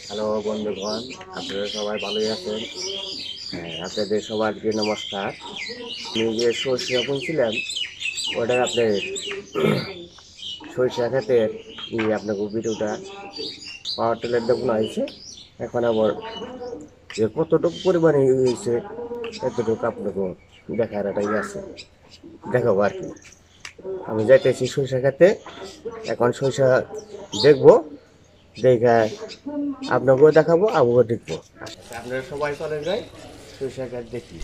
Hello বন্ধুগণ, আপনারা সবাই ভালোই আছেন? হ্যাঁ, আপনাদের সবাইকে নমস্কার। আমি যে সরিষা বুনছিলাম ওটা আপনার সরিষা ক্ষেতের আপনাকে ভিডিওটা পাওয়ার টিলার দিয়ে বোনা হয়েছে। এখন আবার যে কতটুকু পরিমাণে হয়েছে এতটুকু আপনাকে দেখার এটাই আছে, দেখাবো আর কি। আমি যাইতেছি সরিষা খেতে, এখন সরিষা দেখবো, দেখে আপনাকেও দেখাবো, আবহাওয়া দেখবো। আচ্ছা, আপনারা সবাই চলে যাই সরিষা গাছ দেখি।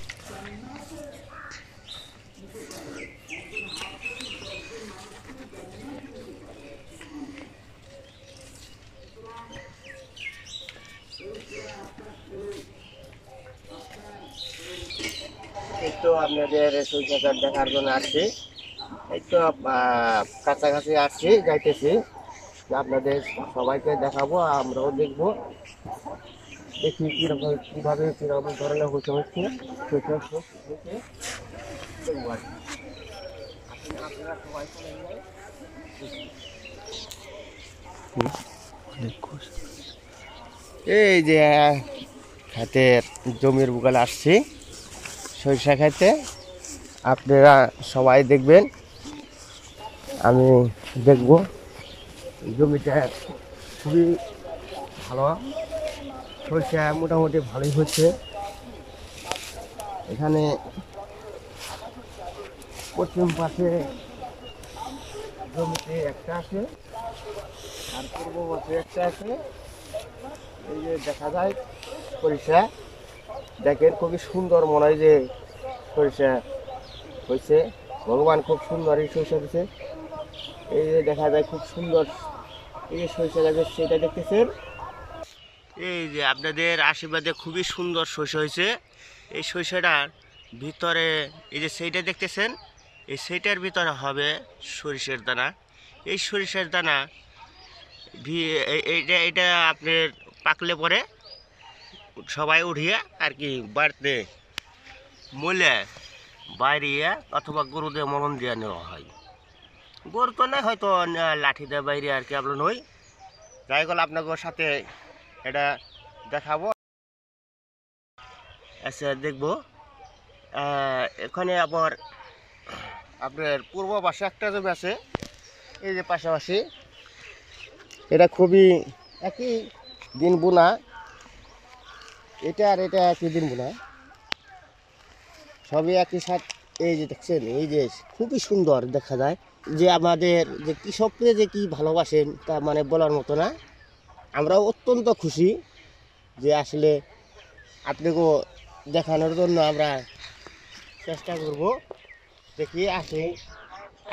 এই তো আপনাদের সরিষা গাছ দেখার জন্য আসছি। এই তো কাছাকাছি আসছি, যাইতেছি, আপনাদের সবাইকে দেখাবো, আমরাও দেখবো, দেখি কিরকম কিভাবে কিরকম ধরনের হচ্ছে হচ্ছে দেখবো আর কি। আপনারা সবাই চলে যাই। এই যে খাতের জমির বুকালে আসছি সরিষা খাইতে, আপনারা সবাই দেখবেন, আমি দেখব। জমিটা খুবই ভালো, সরিষা মোটামুটি ভালোই হচ্ছে। এখানে পশ্চিম পাশে জমিতে একটা আছে, আর পূর্ব পাশে একটা আছে। এই যে দেখা যায় সরিষা, দেখেন খুবই সুন্দর, মনে হয় যে সরিষা হয়েছে। ভগবান খুব সুন্দর এই সরিষা দিচ্ছে। এই যে দেখা যায় খুব সুন্দর এই যে সরিষা গাছের সেটা দেখতেছেন। এই যে আপনাদের আশীর্বাদে খুবই সুন্দর সরিষা হয়েছে। এই সরিষাটার ভিতরে এই যে সেইটা দেখতেছেন, এই সেইটার ভিতরে হবে সরিষার দানা। এই সরিষার দানা এইটা এটা আপনার পাকলে পরে সবাই উঠিয়ে আর কি বাড়িতে মূলে বাইরে অথবা গরুদের মলন দিয়ে নেওয়া হয়। গরু তো না, হয়তো লাঠি দিয়ে বাইরে আর কি আপনার নই। যাই গেল আপনাদের সাথে এটা দেখাবো, আচ্ছা দেখবো। এখানে আবার আপনার পূর্ব পাশে একটা জমি আছে, এই যে পাশাপাশি, এটা খুবই একই দিন বোনা, এটা আর এটা একই দিন বোনা, সবই একই সাথ। এই যে দেখছেন, এই যে খুবই সুন্দর দেখা যায়। যে আমাদের যে কৃষকরা যে কি ভালোবাসেন তা মানে বলার মতো না। আমরা অত্যন্ত খুশি যে আসলে আপনাকেও দেখানোর জন্য আমরা চেষ্টা করব, দেখি আসে।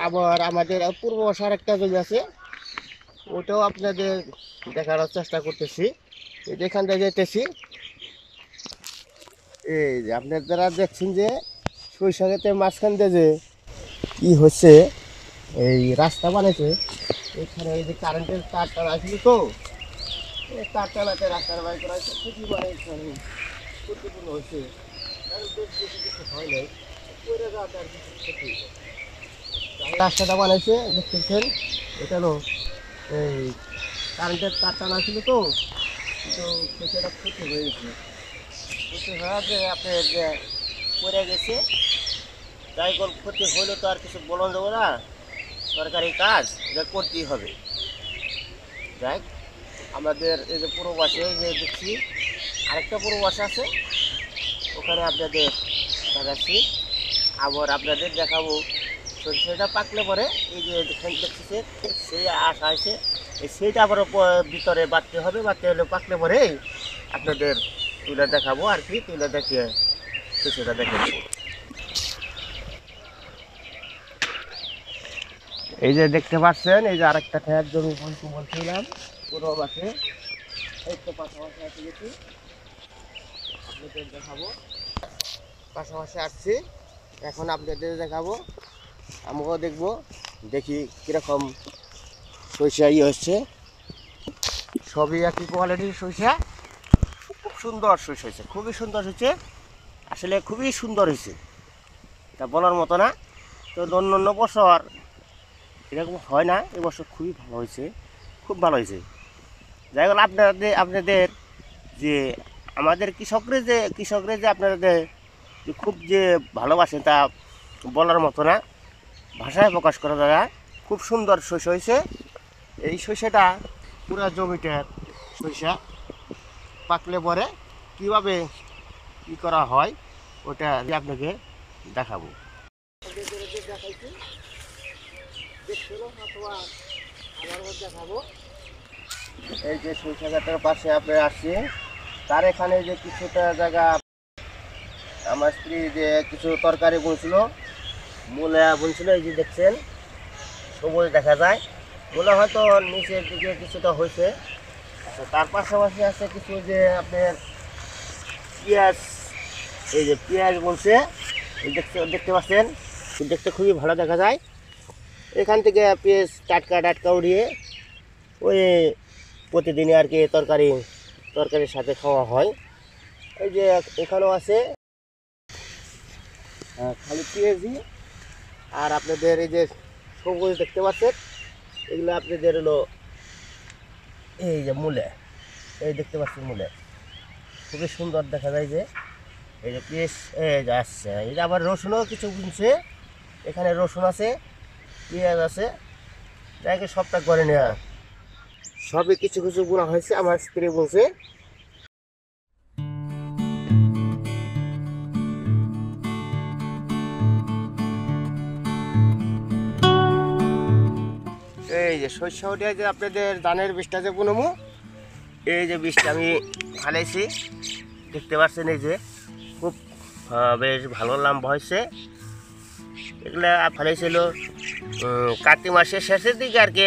আবার আমাদের পূর্ব পাশে একটা জমি আছে, ওটাও আপনাদের দেখানোর চেষ্টা করতেছি। এখান থেকে যেতেছি, এই যে আপনারা দেখছেন যে সরিষা ক্ষেতের মাঝখান দিয়ে যে কি হচ্ছে, এই রাস্তা বানাইছে। এখানে এই যে কারেন্টের তার টানা ছিল, তো এই তার টানাতে রাস্তার বাই করা হয়েছে, খুবই মানে ক্ষতিপূর্ণ হয়েছে। কিছু হয় নাই, রাস্তাটা বানাইছে দেখতেছেন। এটা হলো এই কারেন্টের তার টানা ছিল, তো কিন্তু সেটা ক্ষতি হয়ে গেছে। ক্ষতি হওয়া যে আপনার যে পড়ে গেছে, যাই হোক ক্ষতি হইলে তো আর কিছু বলন যাবো না, সরকারি কাজ এটা করতেই হবে। যাই আমাদের এই যে পূর্ব পাশে যে দেখছি আরেকটা পূর্ব পাশে আছে, ওখানে আপনাদের দেখাচ্ছি। আবার আপনাদের দেখাবো সরিষাটা পাকলে পরে এই যে দেখতেছে সেই আশা আছে, সেইটা আবার ভিতরে বাড়তে হবে, বাড়তে হলে পাকলে পরে আপনাদের তুলে দেখাবো আর কি। তুলে দেখিয়ে সরিষাটা দেখাচ্ছি। এই যে দেখতে পাচ্ছেন, এই যে আরেকটা খেয়ার জমি বলছিলাম পুরো পাশে, এই তো পাশাপাশি আসে গেছি, আপনাদের দেখাবো। পাশাপাশি আসছি, এখন আপনাদের দেখাবো, আমরাও দেখবো, দেখি কীরকম সরিষা হচ্ছে। সবই একই কোয়ালিটির সরিষা, খুব সুন্দর সরিষা হয়েছে, খুবই সুন্দর হয়েছে, আসলে খুবই সুন্দর হয়েছে, এটা বলার মতো না। তো অন্য বছর এরকম হয় না, এবছর খুবই ভালো হয়েছে, খুব ভালো হয়েছে। যাই হোক আপনাদের যে আমাদের কৃষকরা যে আপনাদের যে খুব যে ভালোবাসেন তা বলার মতো না, ভাষায় প্রকাশ করা যায় না। খুব সুন্দর শস্য হয়েছে। এই শস্যটা পুরা জমিটার শস্য, পাকলে পরে কীভাবে কী করা হয় ওটা আপনাকে দেখাবো। দেখাবো এই যে সরিষা গাছের পাশে আপনার আসছে, তার এখানে যে কিছুটা জায়গা আমার স্ত্রী যে কিছু তরকারি বুনছিল, মূলা বুনছিল। এই যে দেখছেন সবুজ দেখা যায়, মূলা হয়তো নিচের দিকে কিছুটা হয়েছে। আচ্ছা, তার পাশাপাশি আছে কিছু যে আপনার পেঁয়াজ, এই যে পেঁয়াজ বুনছে, দেখতে পাচ্ছেন, দেখতে খুবই ভালো দেখা যায়। এখান থেকে পেঁয়াজ টাটকা উড়িয়ে ওই প্রতিদিনই আর কি তরকারির সাথে খাওয়া হয়। এই যে এখানেও আছে খালি পেঁয়াজি, আর আপনাদের এই যে সবুজ দেখতে পাচ্ছেন, এগুলো আপনাদের হলো এই যে মূলে, এই দেখতে পাচ্ছেন মূলে খুবই সুন্দর দেখা যায়। যে এই যে পেঁয়াজ এই যে আসছে, এই যে আবার রসুনও কিছু বুনছে, এখানে রসুন আছে, পেঁয়াজ আছে, যাকে সবটা করে নেওয়া সবই কিছু কিছু বোনা হয়েছে, আমার স্ত্রী বলছে। এই যে শস্য উঠে যে আপনাদের ধানের বীজটা যে বুনমু, এই যে বীজটা আমি ফালাইছি, দেখতে পাচ্ছেন। এই যে খুব বেশ ভালো লম্বা হয়েছে। এগুলা ফালাইছিল কার্তিক মাসের শেষের দিকে আর কি,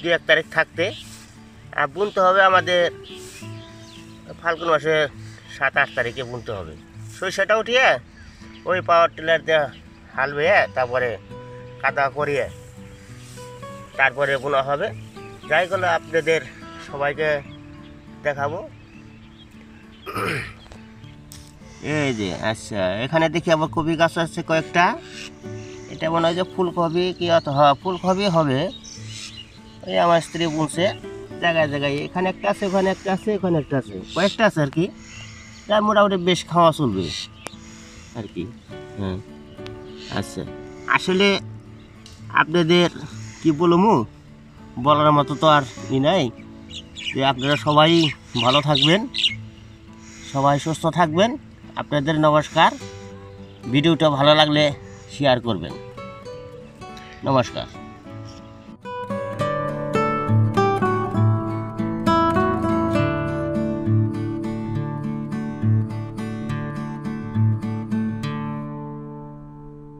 2-1 তারিখ থাকতে। আর বুনতে হবে আমাদের ফাল্গুন মাসের 7-8 তারিখে বুনতে হবে। সরিষাটা উঠিয়ে ওই পাওয়ার টিলার দিয়ে হাল বেয়ে তারপরে কাদা করিয়ে তারপরে বোনা হবে। যাই করলে আপনাদের সবাইকে দেখাবো। এই যে আচ্ছা, এখানে দেখি আবার কপি গাছ আছে কয়েকটা। এটা মনে হয় যে ফুলকপি কি ফুলকপি হবে। এই আমার স্ত্রী বুনছে জায়গায় জায়গায়, এখানে একটা আছে, ওখানে একটা আছে, ওখানে একটা আছে, কয়েকটা আছে আর কি। তার মোটামুটি বেশ খাওয়া চলবে আর কি। হ্যাঁ আচ্ছা, আসলে আপনাদের কি বলবো, বলার মতো তো আর নাই। যে আপনারা সবাই ভালো থাকবেন, সবাই সুস্থ থাকবেন। আপনাদের নমস্কার। ভিডিওটা ভালো লাগলে শেয়ার করবেন। নমস্কার।